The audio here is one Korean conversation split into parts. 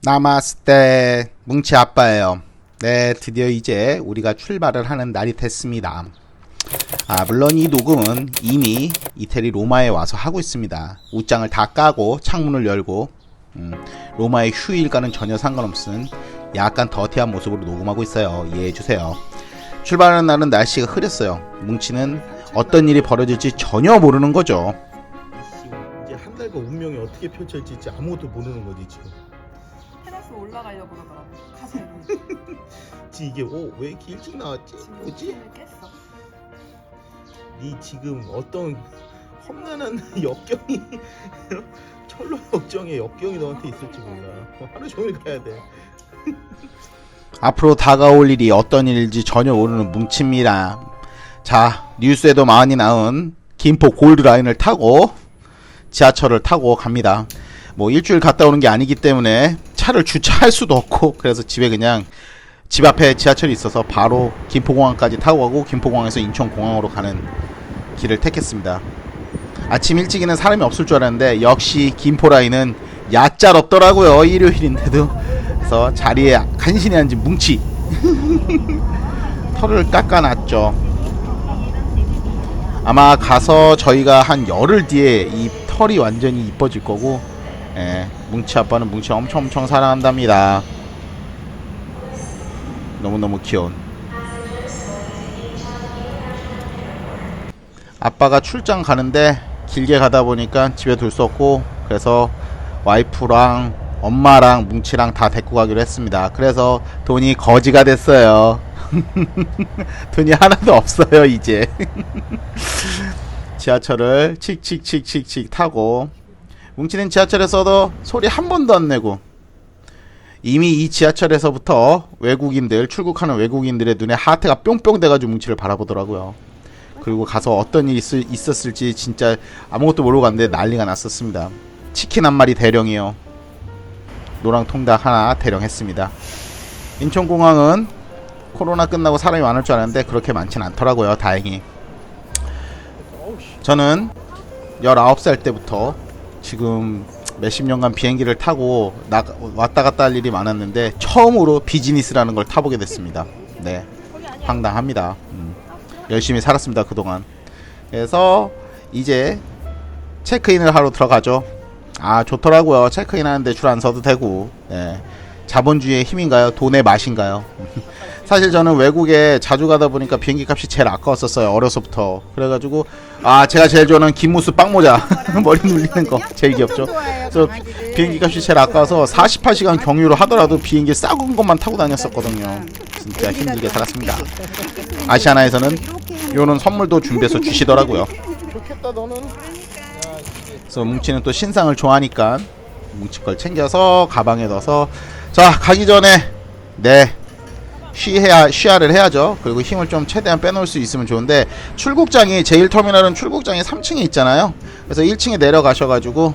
나마스테 뭉치 아빠예요. 네, 드디어 이제 우리가 출발을 하는 날이 됐습니다. 물론 이 녹음은 이미 이태리 로마에 와서 하고 있습니다. 옷장을 다 까고 창문을 열고 로마의 휴일과는 전혀 상관없은 약간 더티한 모습으로 녹음하고 있어요. 이해해주세요. 출발하는 날은 날씨가 흐렸어요. 뭉치는 어떤 일이 벌어질지 전혀 모르는 거죠. 이제 한 달과 운명이 어떻게 펼쳐질지 아무것도 모르는 거지 지금. 테라스 올라가려고 그러더라고. 가서 이게 왜 이렇게 일찍 나왔지? 뭐지? 깼어. 네 지금 어떤 험난한 역경이 철로 역정의 역경이 너한테 있을지 몰라. 하루 종일 가야 돼. 앞으로 다가올 일이 어떤 일인지 전혀 모르는 뭉치입니다. 자, 뉴스에도 많이 나온 김포 골드라인을 타고 지하철을 타고 갑니다. 뭐 일주일 갔다 오는 게 아니기 때문에 차를 주차할 수도 없고, 그래서 집에 그냥 집 앞에 지하철이 있어서 바로 김포공항까지 타고 가고 김포공항에서 인천공항으로 가는 길을 택했습니다. 아침 일찍이는 사람이 없을 줄 알았는데 역시 김포라인은 얕잘 없더라고요. 일요일인데도. 그래서 자리에 간신히 앉은 뭉치 털을 깎아놨죠. 아마 가서 저희가 한 열흘 뒤에 이 털이 완전히 이뻐질 거고, 뭉치 아빠는 뭉치 엄청 사랑한답니다. 너무너무 귀여운. 아빠가 출장 가는데 길게 가다 보니까 집에 둘 수 없고, 그래서 와이프랑 엄마랑 뭉치랑 다 데리고 가기로 했습니다. 그래서 돈이 거지가 됐어요. 돈이 하나도 없어요 이제. 지하철을 칙칙칙칙칙 타고, 뭉치는 지하철에서도 소리 한 번도 안 내고, 이미 이 지하철에서부터 외국인들, 출국하는 외국인들의 눈에 하트가 뿅뿅 돼가지고 뭉치를 바라보더라고요. 그리고 가서 어떤 일이 있었을지 진짜 아무것도 모르고 갔는데 난리가 났었습니다. 치킨 한 마리 대령이요, 노랑 통닭 하나 대령했습니다. 인천공항은 코로나 끝나고 사람이 많을 줄 알았는데 그렇게 많진 않더라고요, 다행히. 저는 19살 때부터 지금 몇십 년간 비행기를 타고 왔다 갔다 할 일이 많았는데 처음으로 비즈니스라는 걸 타보게 됐습니다. 네, 황당합니다. 열심히 살았습니다 그동안. 그래서 이제 체크인을 하러 들어가죠. 좋더라고요. 체크인 하는데 줄 안 서도 되고. 자본주의의 힘인가요? 돈의 맛인가요? 사실 저는 외국에 자주 가다 보니까 비행기 값이 제일 아까웠었어요, 어려서부터. 그래가지고 제가 제일 좋아하는 김무수 빵모자 머리 눌리는 거 제일 귀엽죠. 그래서 비행기 값이 제일 아까워서 48시간 경유로 하더라도 비행기 싸군 것만 타고 다녔었거든요. 진짜 힘들게 살았습니다. 아시아나에서는 요런 선물도 준비해서 주시더라고요. 좋겠다 너는. 그래서 뭉치는 또 신상을 좋아하니까 뭉치 걸 챙겨서 가방에 넣어서, 자, 가기 전에 쉬야를 해야죠. 그리고 힘을 좀 최대한 빼놓을 수 있으면 좋은데, 출국장이, 제1터미널은 출국장이 3층에 있잖아요. 그래서 1층에 내려가셔가지고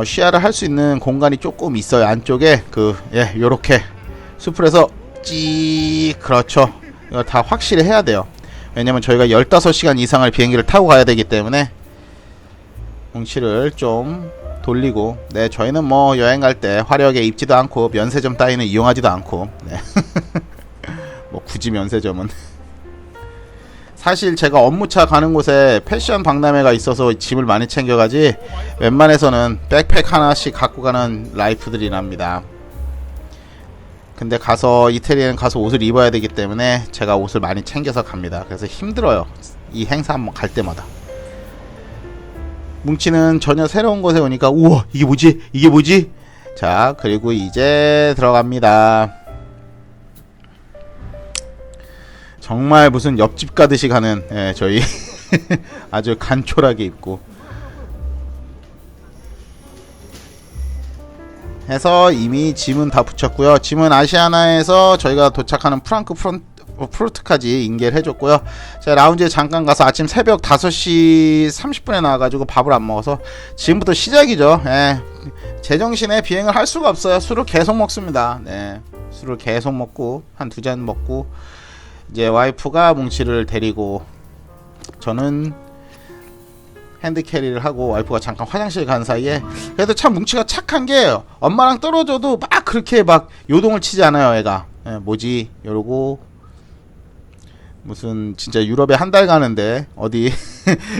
쉬야를 할 수 있는 공간이 조금 있어요, 안쪽에. 요렇게 수풀에서 그렇죠. 이거 다 확실히 해야 돼요. 왜냐면 저희가 15시간 이상을 비행기를 타고 가야 되기 때문에 뭉치를 좀 돌리고. 저희는 뭐 여행 갈 때 화려하게 입지도 않고 면세점 따위는 이용하지도 않고, 뭐 굳이 면세점은 사실 제가 업무차 가는 곳에 패션 박람회가 있어서 짐을 많이 챙겨가지, 웬만해서는 백팩 하나씩 갖고 가는 라이프들이랍니다. 근데 이태리에는 가서 옷을 입어야 되기 때문에 제가 옷을 많이 챙겨서 갑니다. 그래서 힘들어요, 이 행사 한번 갈 때마다. 뭉치는 전혀 새로운 곳에 오니까 우와, 이게 뭐지? 자, 그리고 이제 들어갑니다. 정말 무슨 옆집 가듯이 가는, 저희 아주 간촐하게 입고 해서 이미 짐은 다 붙였고요. 짐은 아시아나에서 저희가 도착하는 프루트까지 인계를 해줬고요. 제가 라운지에 잠깐 가서 아침 새벽 5시 30분에 나와가지고 밥을 안 먹어서 지금부터 시작이죠. 제정신에 비행을 할 수가 없어요. 술을 계속 먹습니다. 술을 계속 먹고 한 2잔 먹고, 이제 와이프가 뭉치를 데리고 저는 핸드캐리를 하고 와이프가 잠깐 화장실 간 사이에 그래도 참 뭉치가 착한 게 엄마랑 떨어져도 막 그렇게 막 요동을 치지 않아요 애가. 뭐지 이러고 무슨 진짜 유럽에 한 달 가는데 어디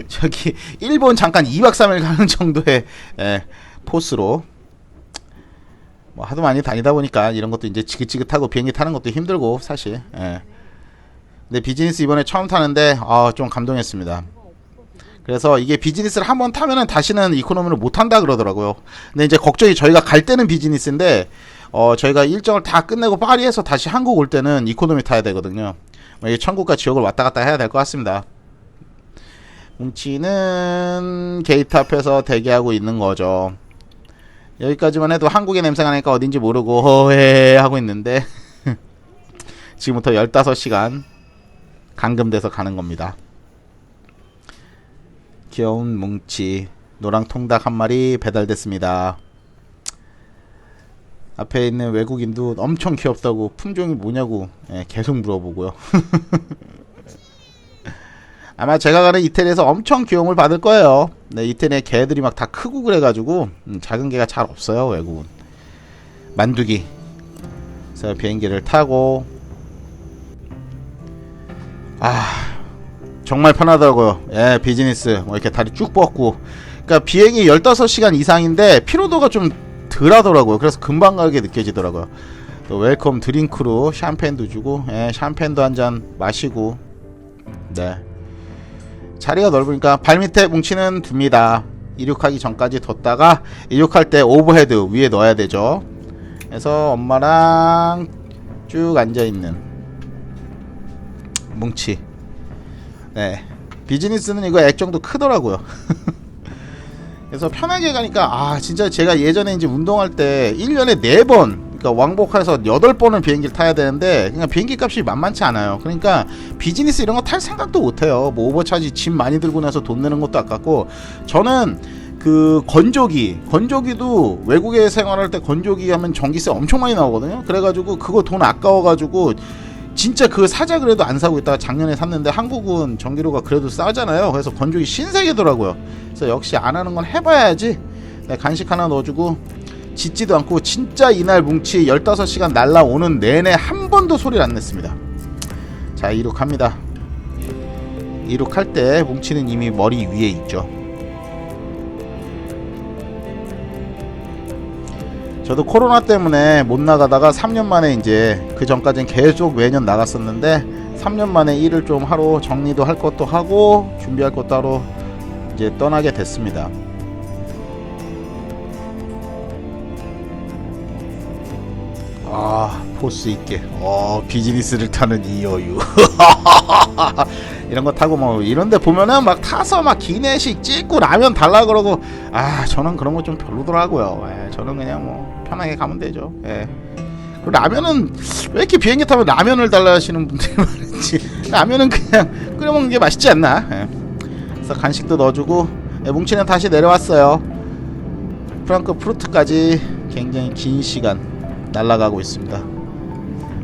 저기 일본 잠깐 2박 3일 가는 정도의 포스로 뭐 하도 많이 다니다 보니까 이런 것도 이제 지긋지긋하고 비행기 타는 것도 힘들고 사실. 근데 비즈니스 이번에 처음 타는데 좀 감동했습니다. 그래서 이게 비즈니스를 한번 타면은 다시는 이코노미를 못 탄다 그러더라고요. 근데 이제 걱정이 저희가 갈 때는 비즈니스인데 저희가 일정을 다 끝내고 파리에서 다시 한국 올 때는 이코노미 타야 되거든요. 이게 천국과 지옥을 왔다 갔다 해야 될 것 같습니다. 뭉치는 게이트 앞에서 대기하고 있는 거죠. 여기까지만 해도 한국의 냄새가 나니까 어딘지 모르고 허해 하고 있는데 지금부터 15시간 감금돼서 가는 겁니다. 귀여운 뭉치 노랑 통닭 한 마리 배달됐습니다. 앞에 있는 외국인도 엄청 귀엽다고 품종이 뭐냐고 계속 물어보고요. 아마 제가 가는 이태리에서 엄청 귀여움을 받을 거예요. 네, 이태리에 개들이 막 다 크고 그래가지고 작은 개가 잘 없어요 외국은. 만두기. 그래서 비행기를 타고 정말 편하더라고요. 비즈니스 뭐 이렇게 다리 쭉 뻗고. 그러니까 비행이 15시간 이상인데 피로도가 좀 덜 하더라고요. 그래서 금방 가게 느껴지더라고요. 또 웰컴 드링크로 샴페인도 주고 샴페인도 한 잔 마시고. 네, 자리가 넓으니까 발밑에 뭉치는 둡니다. 이륙하기 전까지 뒀다가 이륙할 때 오버헤드 위에 넣어야 되죠. 그래서 엄마랑 쭉 앉아있는 뭉치. 네, 비즈니스는 이거 액정도 크더라고요. 그래서 편하게 가니까 진짜 제가 예전에 이제 운동할 때 1년에 4번 그러니까 왕복해서 8번은 비행기를 타야 되는데 그러니까 비행기 값이 만만치 않아요. 그러니까 비즈니스 이런 거 탈 생각도 못해요. 뭐 오버차지 짐 많이 들고 나서 돈 내는 것도 아깝고. 저는 그 건조기도 외국에 생활할 때 건조기 하면 전기세 엄청 많이 나오거든요. 그래가지고 그거 돈 아까워가지고 진짜 그거 사자 그래도 안 사고 있다가 작년에 샀는데 한국은 전기료가 그래도 싸잖아요. 그래서 건조기 신세계더라고요. 그래서 역시 안 하는 건 해봐야지. 네, 간식 하나 넣어주고 짖지도 않고 진짜 이날 뭉치 15시간 날라오는 내내 한 번도 소리를 안 냈습니다. 자, 이륙합니다. 이륙할 때 뭉치는 이미 머리 위에 있죠. 저도 코로나 때문에 못 나가다가 3년 만에 이제 그 전까지는 계속 매년 나갔었는데 3년 만에 일을 좀 하러 정리도 할 것도 하고 준비할 것도 하러 이제 떠나게 됐습니다. 포스 있게 비즈니스를 타는 이 여유. 이런 거 타고 뭐 이런데 보면은 막 타서 막 기내식 찍고 라면 달라 그러고 저는 그런 거 좀 별로더라고요. 저는 그냥 뭐 편하게 가면 되죠. 그리고 라면은 왜 이렇게 비행기 타면 라면을 달라 하시는 분들이 많은지. 라면은 그냥 끓여 먹는 게 맛있지 않나. 그래서 간식도 넣어주고 뭉치는 다시 내려왔어요. 프랑크푸르트까지 굉장히 긴 시간 날아가고 있습니다.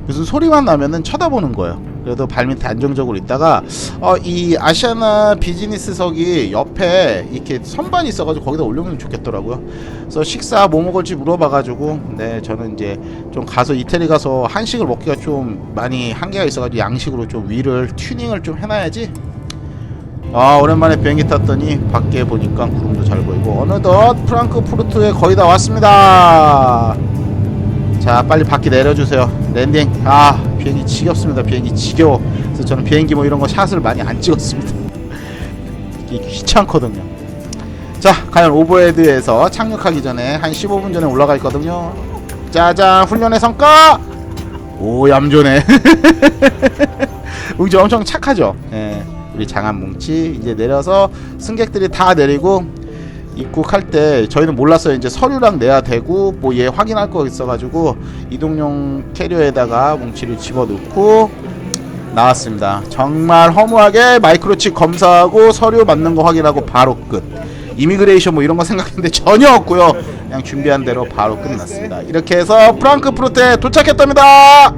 무슨 소리만 나면은 쳐다보는 거예요. 그래도 발밑에 안정적으로 있다가 이 아시아나 비즈니스석이 옆에 이렇게 선반이 있어가지고 거기다 올려놓으면 좋겠더라고요. 그래서 식사 뭐 먹을지 물어봐가지고 저는 이제 좀 가서 이태리 가서 한식을 먹기가 좀 많이 한계가 있어가지고 양식으로 좀 위를 튜닝을 좀 해놔야지. 오랜만에 비행기 탔더니 밖에 보니까 구름도 잘 보이고 어느덧 프랑크푸르트에 거의 다 왔습니다. 자, 빨리 바퀴 내려주세요. 랜딩. 비행기 지겹습니다. 비행기 지겨워. 그래서 저는 비행기 뭐 이런 거 샷을 많이 안 찍었습니다. 이게 귀찮거든요. 자, 과연 오버헤드에서 착륙하기 전에 한 15분 전에 올라가 있거든요. 짜잔, 훈련의 성과. 오, 얌전해. 뭉치 엄청 착하죠. 우리 장한 뭉치 이제 내려서 승객들이 다 내리고 입국할 때 저희는 몰랐어요. 이제 서류랑 내야 되고 뭐 얘 확인할 거 있어가지고 이동용 캐리어에다가 뭉치를 집어넣고 나왔습니다. 정말 허무하게 마이크로칩 검사하고 서류 맞는 거 확인하고 바로 끝. 이미그레이션 뭐 이런 거 생각했는데 전혀 없고요. 그냥 준비한 대로 바로 끝났습니다. 이렇게 해서 프랑크푸르트에 도착했답니다.